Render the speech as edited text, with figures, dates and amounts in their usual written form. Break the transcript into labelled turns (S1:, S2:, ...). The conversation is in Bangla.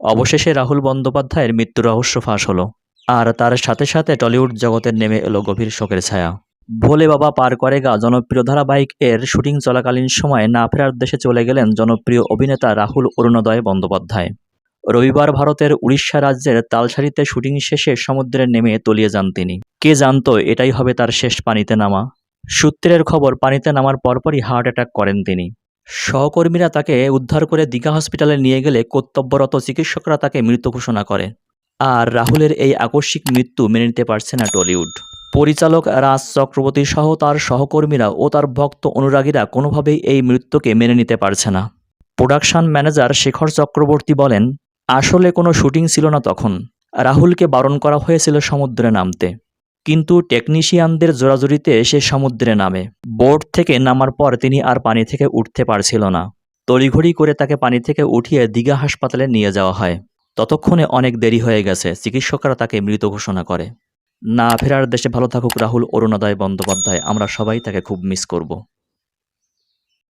S1: অবশেষে রাহুল বন্দ্যোপাধ্যায়ের মৃত্যু রহস্য ফাঁস হলো, আর তার সাথে সাথে টলিউড জগতে নেমে এলো গভীর শোকের ছায়া। ভোলে বাবা পার করেগা জনপ্রিয় ধারাবাহিক এর শুটিং চলাকালীন সময়ে না ফেরার দেশে চলে গেলেন জনপ্রিয় অভিনেতা রাহুল অরুণোদয় বন্দ্যোপাধ্যায়। রবিবার ভারতের উড়িষ্যা রাজ্যের তালসারিতে শুটিং শেষে সমুদ্রে নেমে তলিয়ে যান তিনি। কে জানতো এটাই হবে তার শেষ পানিতে নামা। সূত্রের খবর, পানিতে নামার পরপরই হার্ট অ্যাটাক করেন তিনি। সহকর্মীরা তাকে উদ্ধার করে দীঘা হসপিটালে নিয়ে গেলে কর্তব্যরত চিকিৎসকরা তাকে মৃত ঘোষণা করে। আর রাহুলের এই আকস্মিক মৃত্যু মেনে নিতে পারছে না টলিউড। পরিচালক রাজ চক্রবর্তী সহ তার সহকর্মীরা ও তার ভক্ত অনুরাগীরা কোনোভাবেই এই মৃত্যুকে মেনে নিতে পারছে না। প্রোডাকশন ম্যানেজার শেখর চক্রবর্তী বলেন, আসলে কোনো শুটিং ছিল না তখন। রাহুলকে বারণ করা হয়েছিল সমুদ্রে নামতে, কিন্তু টেকনিশিয়ানদের জোরাজুরিতে সে সমুদ্রে নামে। বোট থেকে নামার পর তিনি আর পানি থেকে উঠতে পারছিল না। তড়িঘড়ি করে তাকে পানি থেকে উঠিয়ে দীঘা হাসপাতালে নিয়ে যাওয়া হয়। ততক্ষণে অনেক দেরি হয়ে গেছে, চিকিৎসকরা তাকে মৃত ঘোষণা করে। না ফেরার দেশে ভালো থাকুক রাহুল অরুণোদয় বন্দ্যোপাধ্যায়, আমরা সবাই তাকে খুব মিস করব।